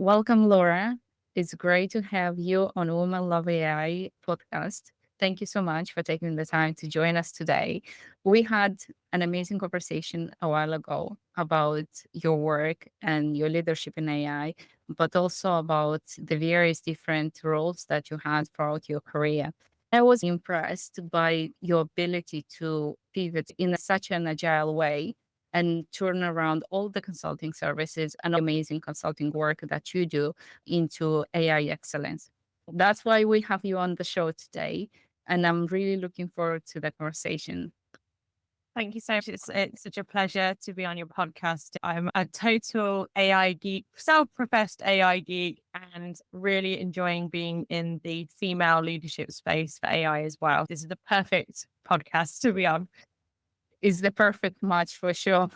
Welcome, Laura. It's great to have you on Women Love AI podcast. Thank you so much for taking the time to join us today. We had an amazing conversation a while ago about your work and your leadership in AI, but also about the various different roles that you had throughout your career. I was impressed by your ability to pivot in such an agile way and turn around all the consulting services and amazing consulting work that you do into AI excellence. That's why we have you on the show today. And I'm really looking forward to the conversation. Thank you so much. It's such a pleasure to be on your podcast. I'm a total AI geek, self-professed AI geek, and really enjoying being in the female leadership space for AI as well. This is the perfect podcast to be on. Is the perfect match for sure.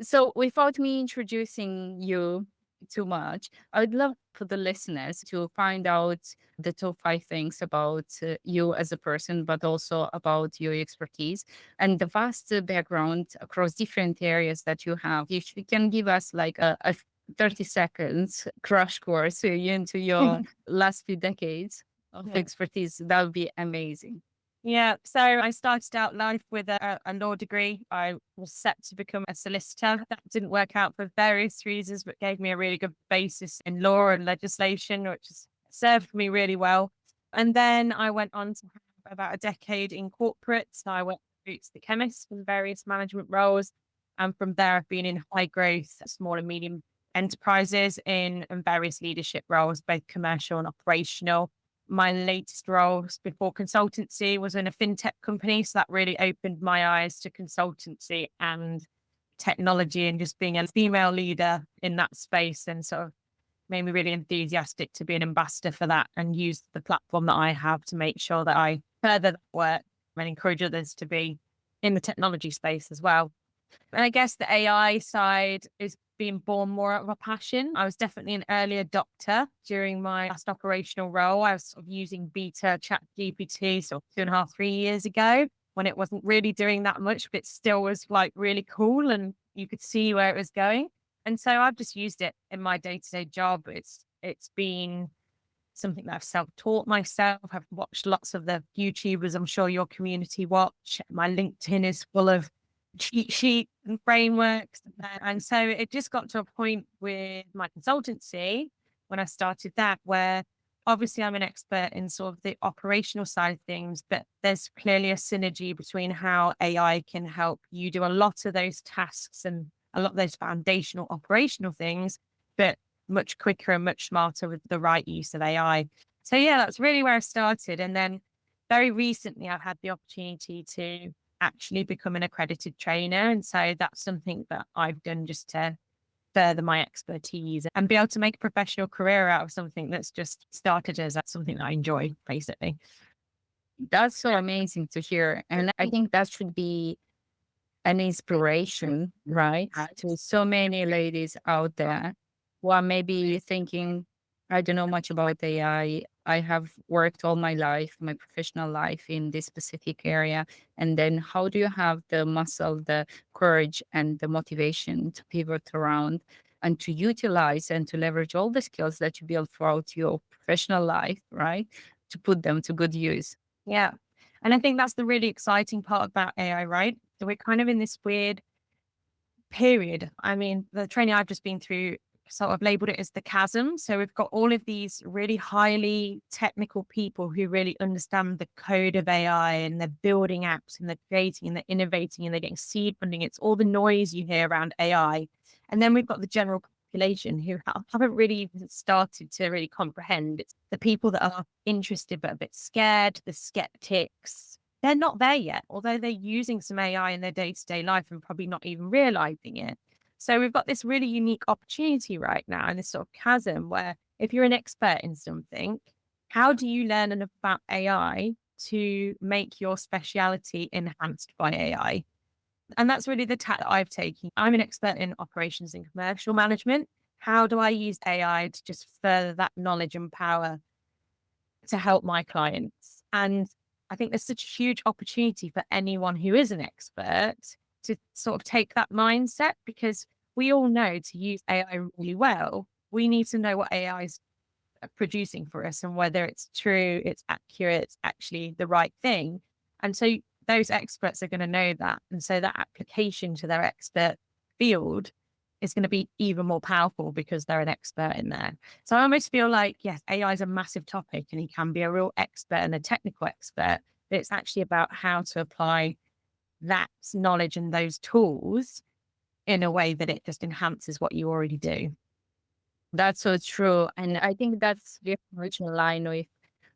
So, without me introducing you too much, I would love for the listeners to find out the top five things about you as a person, but also about your expertise and the vast background across different areas that you have. If you can give us like a 30 seconds crash course into your last few decades of Yeah. expertise, that would be amazing. Yeah, so I started out life with a law degree. I was set to become a solicitor. That didn't work out for various reasons, but gave me a really good basis in law and legislation, which has served me really well. And then I went on to have about a decade in corporate. So I went to Boots the Chemist with various management roles. And from there, I've been in high growth, small and medium enterprises in various leadership roles, both commercial and operational. My latest roles before consultancy was in a fintech company. So that really opened my eyes to consultancy and technology and just being a female leader in that space and sort of made me really enthusiastic to be an ambassador for that and use the platform that I have to make sure that I further that work and encourage others to be in the technology space as well. And I guess the AI side is being born more of a passion. I was definitely an early adopter during my last operational role. I was sort of using beta chat GPT sort of 2.5, 3 years ago when it wasn't really doing that much, but it still was like really cool and you could see where it was going. And so I've just used it in my day-to-day job. It's been something that I've self-taught myself. I've watched lots of the YouTubers I'm sure your community watch. My LinkedIn is full of cheat sheets and frameworks. And so it just got to a point with my consultancy when I started that, where obviously I'm an expert in sort of the operational side of things, but there's clearly a synergy between how AI can help you do a lot of those tasks and a lot of those foundational operational things, but much quicker and much smarter with the right use of AI. So yeah, that's really where I started. And then very recently I've had the opportunity to actually become an accredited trainer. And so that's something that I've done just to further my expertise and be able to make a professional career out of something that's just started as something that I enjoy, basically. That's so amazing to hear. And I think that should be an inspiration, right? To so many ladies out there who are maybe thinking, I don't know much about AI. I have worked all my life, my professional life in this specific area. And then how do you have the muscle, the courage, and the motivation to pivot around and to utilize and to leverage all the skills that you built throughout your professional life, right? To put them to good use. Yeah. And I think that's the really exciting part about AI, right? So we're kind of in this weird period. I mean, the training I've just been through sort of labeled it as the chasm. So we've got all of these really highly technical people who really understand the code of AI and they're building apps and they're creating and they're innovating and they're getting seed funding. It's all the noise you hear around AI. And then we've got the general population who haven't really even started to really comprehend. It's the people that are interested but a bit scared, the skeptics. They're not there yet, although they're using some AI in their day-to-day life and probably not even realizing it. So we've got this really unique opportunity right now in this sort of chasm where if you're an expert in something, how do you learn enough about AI to make your speciality enhanced by AI? And that's really the tack that I've taken. I'm an expert in operations and commercial management. How do I use AI to just further that knowledge and power to help my clients? And I think there's such a huge opportunity for anyone who is an expert to sort of take that mindset because we all know to use AI really well, we need to know what AI is producing for us and whether it's true, it's accurate, it's actually the right thing. And so those experts are going to know that. And so that application to their expert field is going to be even more powerful because they're an expert in there. So I almost feel like, yes, AI is a massive topic and he can be a real expert and a technical expert, but it's actually about how to apply that knowledge and those tools in a way that it just enhances what you already do. That's so true. And I think that's very much in line with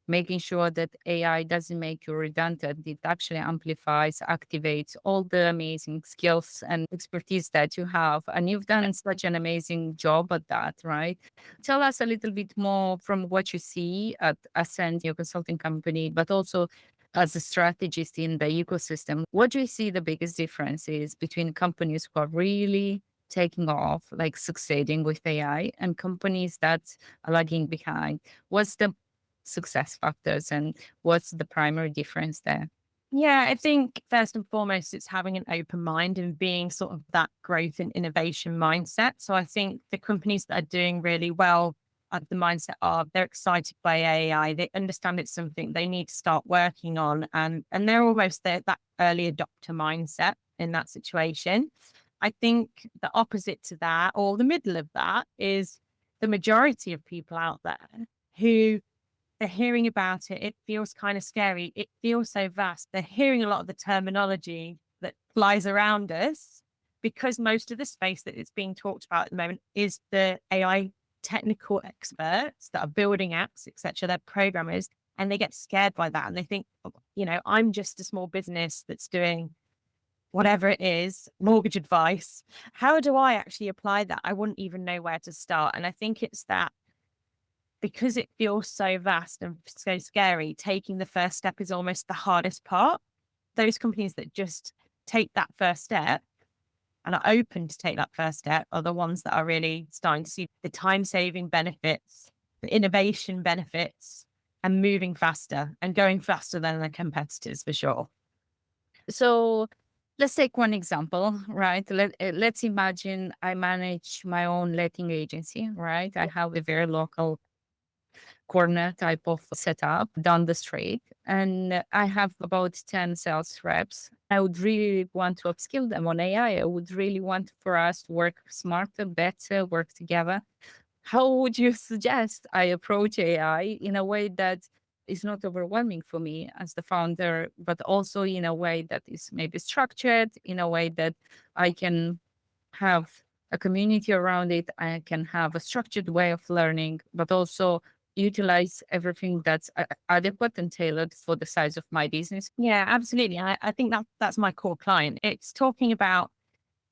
making sure that AI doesn't make you redundant. It actually amplifies, activates all the amazing skills and expertise that you have. And you've done such an amazing job at that, right? Tell us a little bit more from what you see at Ascend, your consulting company, but also as a strategist in the ecosystem. What do you see the biggest differences between companies who are really taking off, like succeeding with AI, and companies that are lagging behind? What's the success factors and what's the primary difference there? Yeah, I think first and foremost, it's having an open mind and being sort of that growth and innovation mindset. So I think the companies that are doing really well at the mindset of they're excited by AI, they understand it's something they need to start working on, and they're almost there, that early adopter mindset in that situation. I think the opposite to that, or the middle of that, is the majority of people out there who they're hearing about it. It feels kind of scary. It feels so vast. They're hearing a lot of the terminology that flies around us because most of the space that is being talked about at the moment is the AI technical experts that are building apps, etc. They're programmers and they get scared by that. And they think, "Oh, I'm just a small business that's doing whatever it is, mortgage advice. How do I actually apply that? I wouldn't even know where to start." And I think it's that because it feels so vast and so scary, taking the first step is almost the hardest part. Those companies that just take that first step and are open to take that first step are the ones that are really starting to see the time saving benefits, the innovation benefits, and moving faster and going faster than their competitors for sure. So let's take one example, right? Let's imagine I manage my own letting agency, right? I have a very local corner type of setup down the street. And I have about 10 sales reps. I would really want to upskill them on AI. I would really want for us to work smarter, better, work together. How would you suggest I approach AI in a way that is not overwhelming for me as the founder, but also in a way that is maybe structured, in a way that I can have a community around it. I can have a structured way of learning, but also utilize everything that's adequate and tailored for the size of my business. Yeah, absolutely. I think that's my core client. It's talking about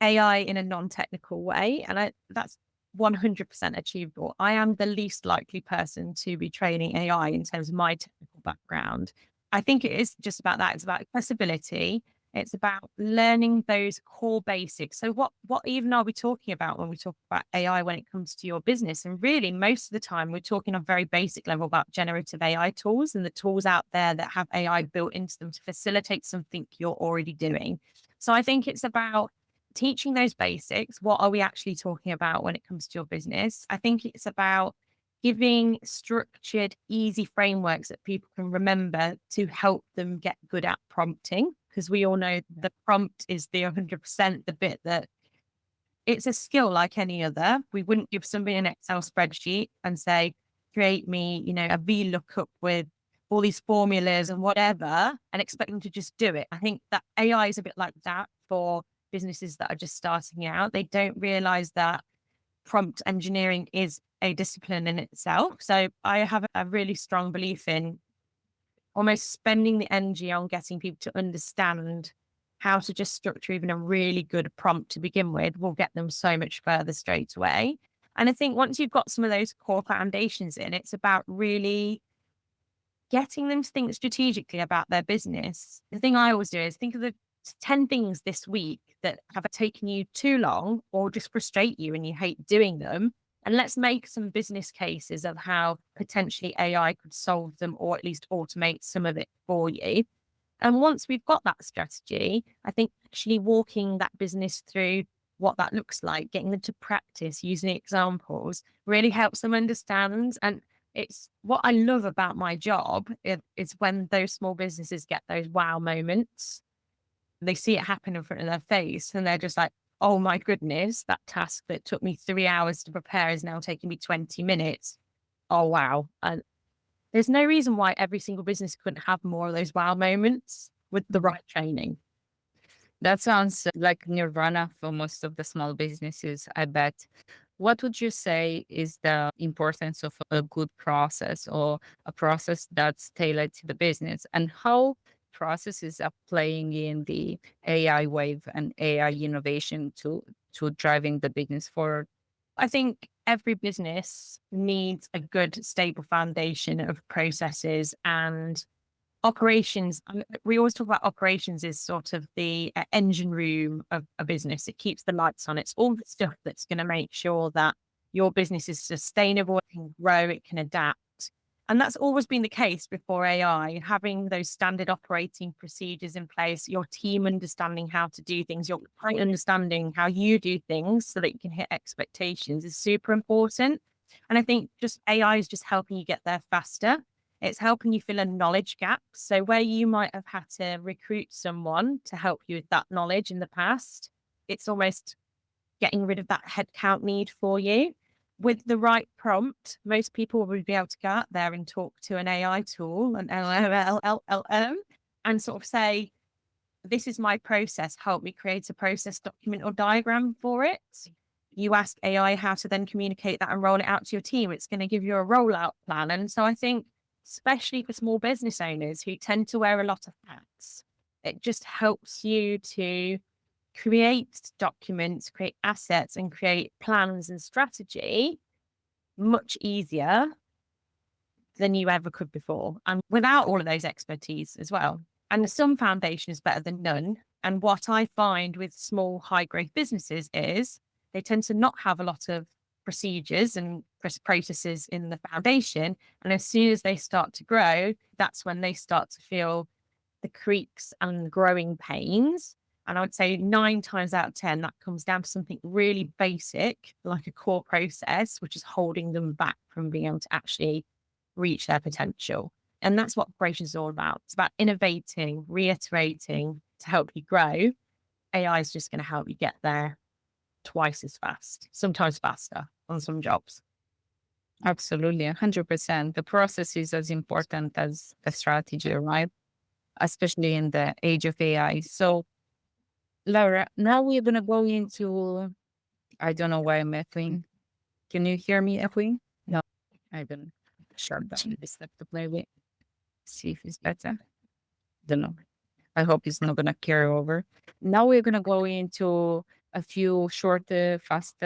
AI in a non-technical way, and that's 100% achievable. I am the least likely person to be training AI in terms of my technical background. I think it is just about that. It's about accessibility. It's about learning those core basics. So what even are we talking about when we talk about AI when it comes to your business? And really, most of the time, we're talking on a very basic level about generative AI tools and the tools out there that have AI built into them to facilitate something you're already doing. So I think it's about teaching those basics. What are we actually talking about when it comes to your business? I think it's about giving structured, easy frameworks that people can remember to help them get good at prompting. Because we all know the prompt is the 100% the bit that it's a skill like any other. We wouldn't give somebody an Excel spreadsheet and say, create me, a VLOOKUP with all these formulas and whatever, and expect them to just do it. I think that AI is a bit like that for businesses that are just starting out. They don't realize that prompt engineering is a discipline in itself. So I have a really strong belief in almost spending the energy on getting people to understand how to just structure even a really good prompt to begin with will get them so much further straight away. And I think once you've got some of those core foundations in, it's about really getting them to think strategically about their business. The thing I always do is think of the 10 things this week that have taken you too long or just frustrate you and you hate doing them. And let's make some business cases of how potentially AI could solve them or at least automate some of it for you. And once we've got that strategy, I think actually walking that business through what that looks like, getting them to practice using examples really helps them understand. And it's what I love about my job is when those small businesses get those wow moments. They see it happen in front of their face and they're just like, oh my goodness, that task that took me 3 hours to prepare is now taking me 20 minutes. Oh, wow. And there's no reason why every single business couldn't have more of those wow moments with the right training. That sounds like nirvana for most of the small businesses, I bet. What would you say is the importance of a good process or a process that's tailored to the business, and how processes are playing in the AI wave and AI innovation to driving the business forward? I think every business needs a good, stable foundation of processes and operations. We always talk about operations as sort of the engine room of a business. It keeps the lights on. It's all the stuff that's going to make sure that your business is sustainable, it can grow, it can adapt. And that's always been the case before AI, having those standard operating procedures in place, your team understanding how to do things, your client understanding how you do things so that you can hit expectations is super important. And I think just AI is just helping you get there faster. It's helping you fill a knowledge gap. So where you might have had to recruit someone to help you with that knowledge in the past, it's almost getting rid of that headcount need for you. With the right prompt, most people will be able to go out there and talk to an AI tool, an LLM, and sort of say, this is my process. Help me create a process document or diagram for it. You ask AI how to then communicate that and roll it out to your team. It's going to give you a rollout plan. And so I think, especially for small business owners who tend to wear a lot of hats, it just helps you to create documents, create assets, and create plans and strategy much easier than you ever could before. And without all of those expertise as well. And some foundation is better than none. And what I find with small, high growth businesses is they tend to not have a lot of procedures and processes in the foundation. And as soon as they start to grow, that's when they start to feel the creaks and the growing pains. And I would say 9 times out of 10, that comes down to something really basic, like a core process, which is holding them back from being able to actually reach their potential. And that's what operations is all about. It's about innovating, reiterating to help you grow. AI is just going to help you get there twice as fast, sometimes faster on some jobs. Absolutely, 100%. The process is as important as the strategy, right? Especially in the age of AI. So, Laura, now we're going to go into, I don't know why I'm echoing. Can you hear me echoing? No, I don't. Shut down this laptop play with. See if it's better. Don't know. I hope it's not going to carry over. Now we're going to go into a few short, fast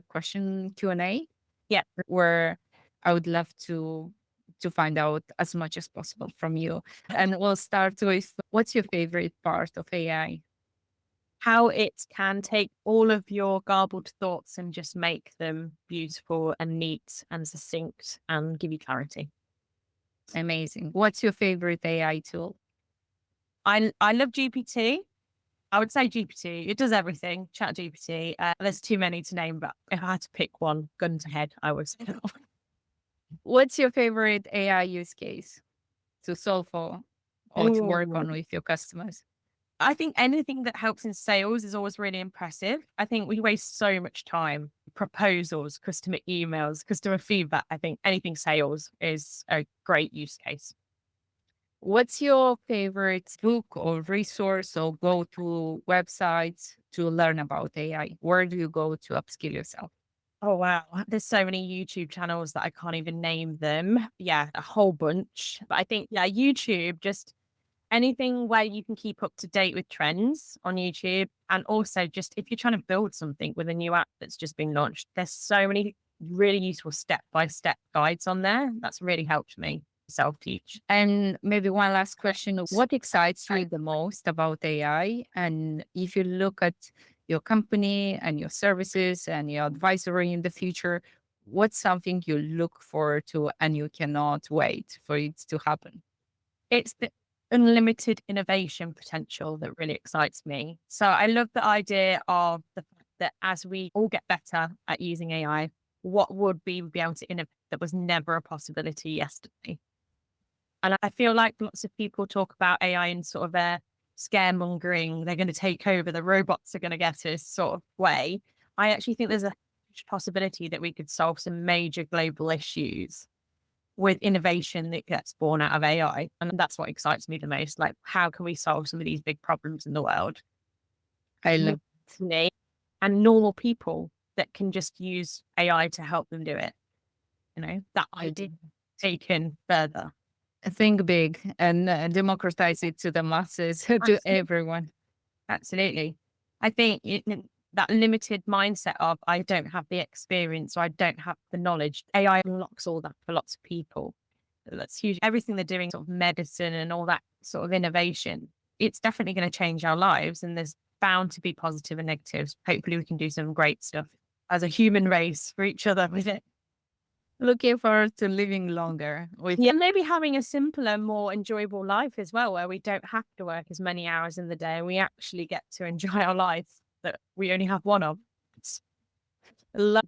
question Q&A. Yeah. Where I would love to find out as much as possible from you. And we'll start with, what's your favorite part of AI? How it can take all of your garbled thoughts and just make them beautiful and neat and succinct and give you clarity. Amazing. What's your favorite AI tool? I love GPT. I would say GPT. It does everything. Chat GPT. There's too many to name, but if I had to pick one, gun to head, I would say that one. What's your favorite AI use case to solve for or to work on with your customers? I think anything that helps in sales is always really impressive. I think we waste so much time. Proposals, customer emails, customer feedback. I think anything sales is a great use case. What's your favorite book or resource or go-to websites to learn about AI? Where do you go to upskill yourself? Oh, wow. There's so many YouTube channels that I can't even name them. Yeah, a whole bunch. But I think, yeah, YouTube, just anything where you can keep up to date with trends on YouTube. And also just if you're trying to build something with a new app that's just been launched, there's so many really useful step-by-step guides on there. That's really helped me self-teach. And maybe one last question. What excites you the most about AI? And if you look at your company and your services and your advisory in the future, what's something you look forward to and you cannot wait for it to happen? It's the unlimited innovation potential that really excites me. So I love the idea of the fact that as we all get better at using AI, what would we be able to innovate that was never a possibility yesterday? And I feel like lots of people talk about AI in sort of a scaremongering, they're going to take over, the robots are going to get us sort of way. I actually think there's a huge possibility that we could solve some major global issues with innovation that gets born out of AI. And that's what excites me the most. Like, how can we solve some of these big problems in the world? I With love. me and normal people that can just use AI to help them do it. That idea taken further. Think big and democratize it to the masses, to Absolutely. everyone. Absolutely. I think that limited mindset of I don't have the experience or I don't have the knowledge, AI unlocks all that for lots of people. That's huge. Everything they're doing, sort of medicine and all that sort of innovation, it's definitely going to change our lives. And there's bound to be positive and negatives. Hopefully, we can do some great stuff as a human race for each other with it. Looking forward to living longer with. Yeah, maybe having a simpler, more enjoyable life as well, where we don't have to work as many hours in the day and we actually get to enjoy our life that we only have one of. It's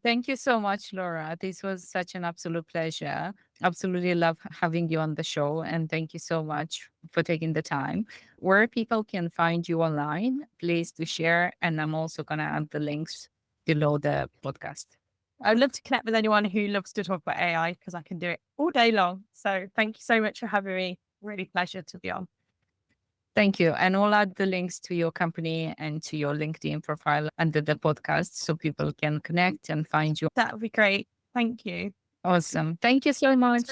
Thank you so much, Laura. This was such an absolute pleasure. Absolutely love having you on the show. And thank you so much for taking the time. Where people can find you online, please do share. And I'm also going to add the links below the podcast. I'd love to connect with anyone who loves to talk about AI because I can do it all day long. So thank you so much for having me. Really pleasure to be on. Thank you. And we'll add the links to your company and to your LinkedIn profile under the podcast so people can connect and find you. That would be great. Thank you. Awesome. Thank you so much.